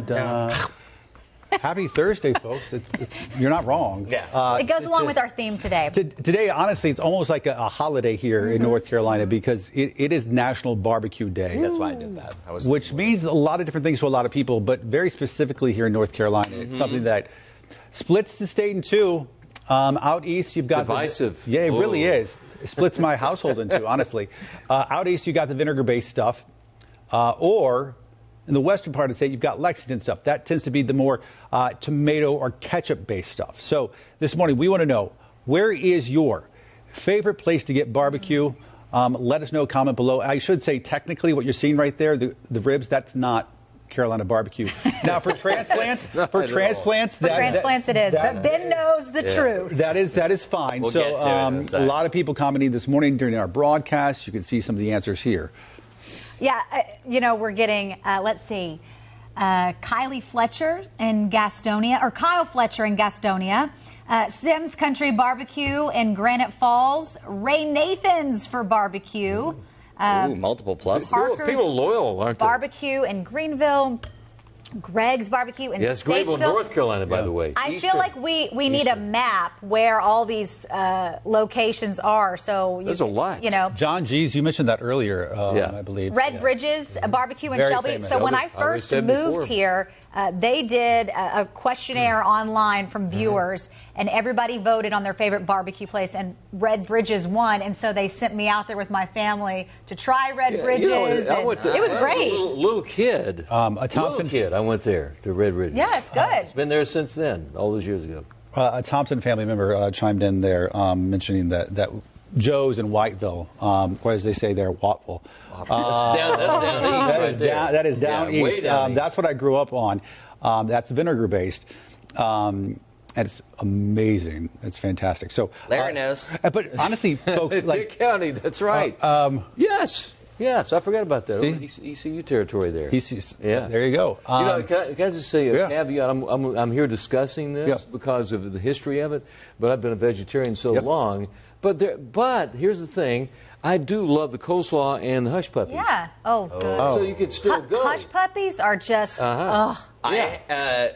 dun, dun. Happy Thursday, folks. You're not wrong. Yeah. It goes along with our theme today. Today, honestly, it's almost like a holiday here in North Carolina because it is National Barbecue Day. That's why I did that. Which means a lot of different things to a lot of people, but very specifically here in North Carolina, it's something that splits the state in two. Out east, you've got divisive. Yeah, it really is. It splits my household in two, honestly. Out east, you got the vinegar-based stuff, or in the western part of the state, you've got Lexington stuff. That tends to be the more tomato or ketchup-based stuff. So this morning, we want to know, where is your favorite place to get barbecue? Let us know, comment below. I should say, technically, what you're seeing right there, the ribs, that's not Carolina barbecue. Now, for transplants, it is. But Ben knows the truth. That is fine. We'll so get to it a lot of people commenting this morning during our broadcast. You can see some of the answers here. Yeah, we're getting, let's see, Kylie Fletcher in Gastonia, or Kyle Fletcher in Gastonia, Sims Country Barbecue in Granite Falls, Ray Nathan's for barbecue. Multiple pluses. Parker's people loyal, aren't they? Barbecue in Greenville. Greg's Barbecue in Statesville. Greenville, North Carolina, by the way. I feel like we need a map where all these locations are. So there's a lot. John G's, you mentioned that earlier, I believe. Red Bridges Barbecue in Very Shelby. famous. So when I first moved here, they did a questionnaire online from viewers, and everybody voted on their favorite barbecue place, and Red Bridges won. And so they sent me out there with my family to try Red Bridges. I went there. It was great. Little kid. A Thompson kid. I went there to Red Bridges. Yeah, it's good. It's been there since then, all those years ago. A Thompson family member chimed in there mentioning that Joe's in Whiteville, or as they say there, Wattville. That's down east. That is down east. Way down east. That's what I grew up on. That's vinegar-based. And it's amazing. It's fantastic. So Larry knows. But honestly, folks, Dick County, that's right. Yes, I forgot about that. ECU territory there. There you go. Can I just say a caveat? I'm here discussing this because of the history of it, but I've been a vegetarian so long. But here's the thing. I do love the coleslaw and the hush puppies. Yeah. Oh, good. So you could still go. Hush puppies are just,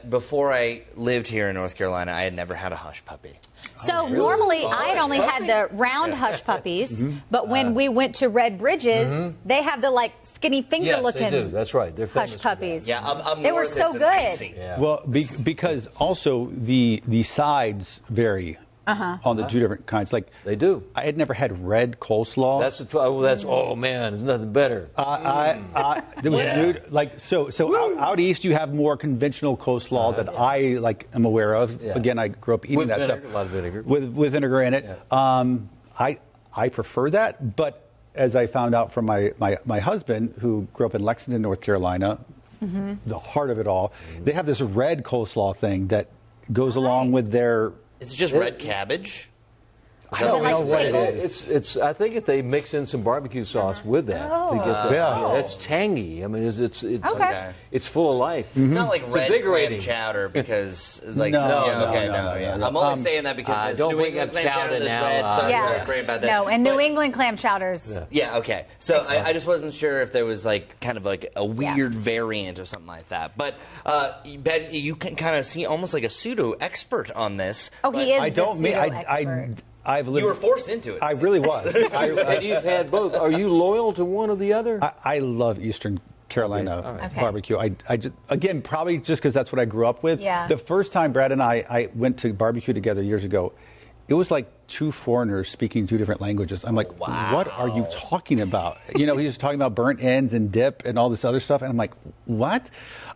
Before I lived here in North Carolina, I had never had a hush puppy. So normally I had only had the round hush puppies, but when we went to Red Bridges, they have the skinny finger looking. Yes, they do. That's right. They're hush puppies. Yeah, they were so good. Yeah. Well, because also the sides vary. On the two different kinds, they do. I had never had red coleslaw. Oh man, there's nothing better. There was out east you have more conventional coleslaw that I am aware of. Yeah. Again, I grew up eating with that vinegar, stuff a lot of vinegar with vinegar in it. Yeah. I prefer that, but as I found out from my husband, who grew up in Lexington, North Carolina, the heart of it all, they have this red coleslaw thing that goes along with their. Is it just red cabbage? I don't know what it is. I think if they mix in some barbecue sauce with that to get that, it's tangy. I mean, it's full of life. It's not like red clam chowder because No. I'm only saying that because it's New England clam chowder that's red, so I'm sorry about that. No, and New England clam chowders. Yeah, okay. So I just wasn't sure if there was kind of a weird variant or something like that. But Ben, you can kind of see almost like a pseudo expert on this. Oh, he is the pseudo expert. You were forced into it. I really was. And you've had both. Are you loyal to one or the other? I love Eastern Carolina barbecue. Again, probably just because that's what I grew up with. Yeah. The first time Brad and I went to barbecue together years ago, it was like two foreigners speaking two different languages. I'm like, what are you talking about? He was talking about burnt ends and dip and all this other stuff. And I'm like, what?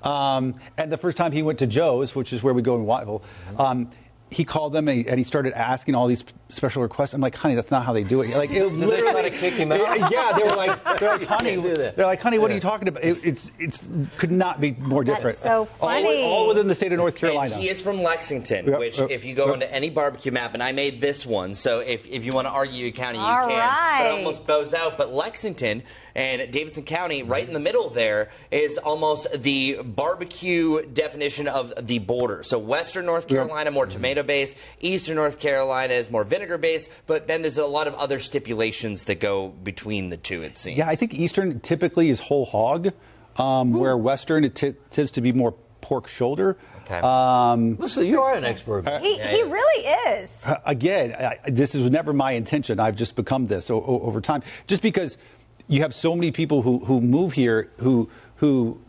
And the first time he went to Joe's, which is where we go in Wattville, he called them and he started asking all these special requests. I'm like, honey, that's not how they do it. It literally try to kick him out. Yeah, they were like, honey, what are you talking about? It's could not be more different. That's so funny. All within the state of North Carolina. And he is from Lexington, which if you go into any barbecue map, and I made this one, so if you want to argue a county, you can. But it almost bows out. But Lexington and Davidson County, right in the middle there, is almost the barbecue definition of the border. So Western North Carolina, more tomato-based. Eastern North Carolina is more vinegar-based. But then there's a lot of other stipulations that go between the two, it seems. Yeah, I think Eastern typically is whole hog, where Western it tends to be more pork shoulder. Okay. Listen, you are an expert. He really is. Again, this was never my intention. I've just become this over time. Just because you have so many people who move here who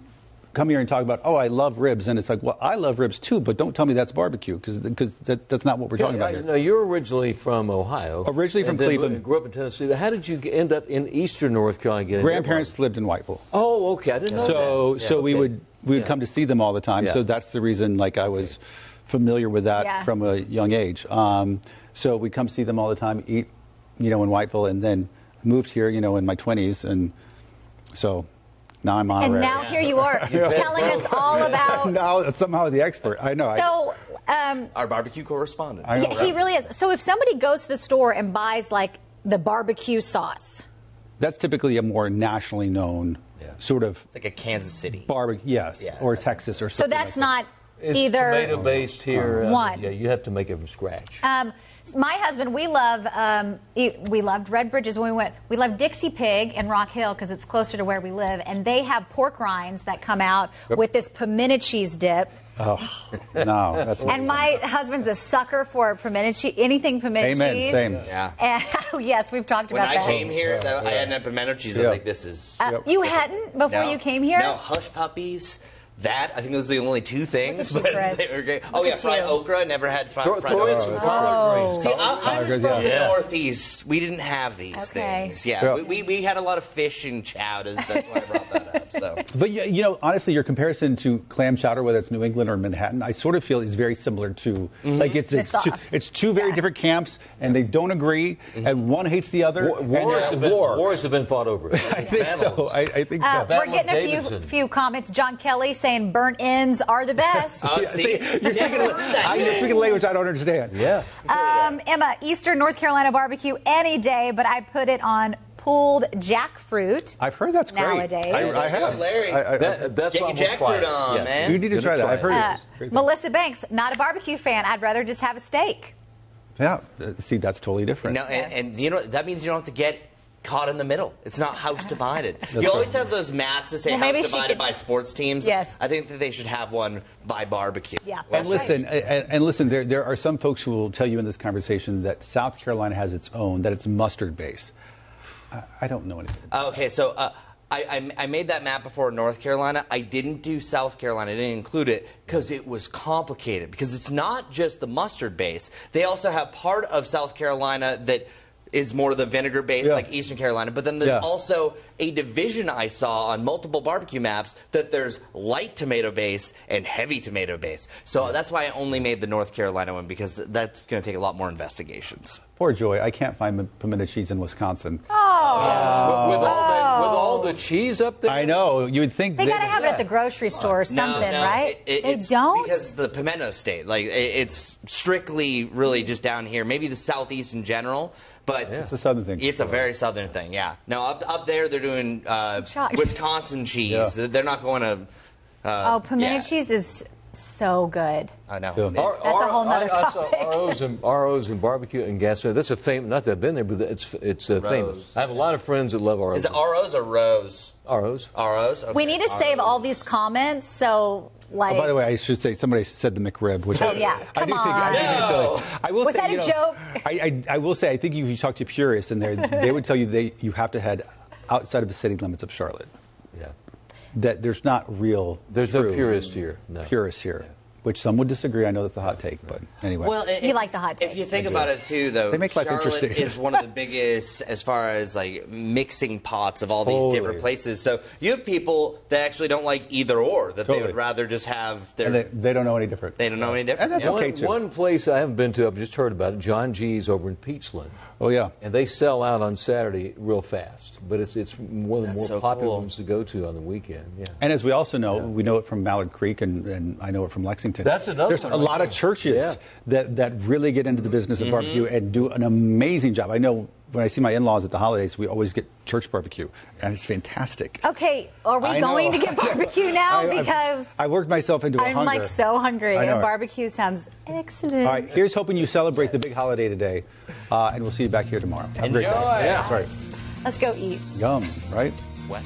come here and talk about, oh, I love ribs. And it's like, well, I love ribs too, but don't tell me that's barbecue because that's not what we're talking about here. No, you're originally from Ohio. Originally from Cleveland. Grew up in Tennessee. How did you end up in eastern North Carolina? Grandparents lived in Whiteville. Oh, okay. I didn't know that. So we would come to see them all the time. Yeah. So that's the reason, like, I was familiar with that from a young age. So we'd come see them all the time, eat, in Whiteville, and then moved here, in my 20s, and so now I'm honorary. And now here you are telling us all about. Now somehow the expert. I know. So our barbecue correspondent. He really is. So if somebody goes to the store and buys like the barbecue sauce, that's typically a more nationally known sort of like a Kansas City barbecue, or Texas or something. So that's like not it's either tomato based here. One. You have to make it from scratch. My husband, we loved Red Bridges when we went. We loved Dixie Pig in Rock Hill because it's closer to where we live, and they have pork rinds that come out with this pimento cheese dip. Oh, no. That's and my husband's a sucker for pimento cheese, anything pimento cheese. Same. Yeah. And, yes, we've talked about that. When I came here, I hadn't had pimento cheese. I was like, this is... You hadn't before you came here? No, Hush Puppies. I think those are the only two things. But they were great. Oh, yeah, fried okra. Never had fried okra. See, I'm just from the Northeast. We didn't have these things. Yeah, we had a lot of fish and chowders. That's why I brought that up. So. But, honestly, your comparison to clam chowder, whether it's New England or Manhattan, I sort of feel is very similar to, like, it's two very different camps, and they don't agree, and one hates the other. Wars have been fought over. I think so. I think so. We're getting a few comments. John Kelly saying burnt ends are the best. See, you're speaking language I don't understand. Yeah. Emma, Eastern North Carolina barbecue any day, but I put it on pulled jackfruit. I've heard that's great. Nowadays. I have. Larry. That's get your jackfruit on, man. You need to try that. I've heard it. Melissa Banks, not a barbecue fan. I'd rather just have a steak. Yeah. See, that's totally different. No, and that means you don't have to get caught in the middle. It's not house divided. You always have those mats that say house divided by sports teams. Yes. I think that they should have one by barbecue. Yeah. And listen, there are some folks who will tell you in this conversation that South Carolina has its own, that it's mustard base. I don't know anything. Okay, so I made that map before in North Carolina. I didn't do South Carolina. I didn't include it because it was complicated. Because it's not just the mustard base. They also have part of South Carolina that is more the vinegar base, like Eastern Carolina. But then there's also a division I saw on multiple barbecue maps that there's light tomato base and heavy tomato base. So that's why I only made the North Carolina one, because that's going to take a lot more investigations. Poor Joy. I can't find pimento cheese in Wisconsin. Oh. With all the cheese up there? I know. You would think they got to have it at the grocery store or something, right? They don't? Because the pimento state. Like, it's strictly really just down here. Maybe the Southeast in general. But it's a southern thing. It's a very southern thing, yeah. No, up there they're doing Wisconsin cheese. Yeah. They're not going to... pimento cheese is so good. I know. Yeah. That's a whole nother topic. ROs and barbecue and gas. That's a famous... Not that I've been there, but it's famous. I have a lot of friends that love ROs. Is it ROs or Rose? ROs. ROs? Okay. We need to save all these comments, so... Like, by the way, I should say somebody said the McRib, which I do think I will Was say, that a joke? I will say, I think if you talk to purists in there, they would tell you you have to head outside of the city limits of Charlotte. Yeah. That there's not real. There's no purists here. Purists here. Which some would disagree. I know that's a hot take, but anyway. Well, you like the hot take. If you think about it, too, though, they make life Charlotte interesting. is one of the biggest as far as, like, mixing pots of all these different places. So you have people that actually don't like either or, that they would rather just have their... And they don't know any different. They don't know any different. And that's okay, too. One place I haven't been to, I've just heard about it, John G's over in Peachland. Oh, yeah. And they sell out on Saturday real fast. But it's one of the more popular ones to go to on the weekend. Yeah. And as we also know, we know it from Mallard Creek, and I know it from Lexington. That's another There's a lot of churches that really get into the business of barbecue and do an amazing job. I know when I see my in-laws at the holidays, we always get church barbecue, and it's fantastic. Okay, are we going to get barbecue now? Because I worked myself into a hunger. I'm like so hungry, and barbecue sounds excellent. All right, here's hoping you celebrate the big holiday today, and we'll see you back here tomorrow. Have a great day. Yeah, that's right. Let's go eat. Yum, right? What?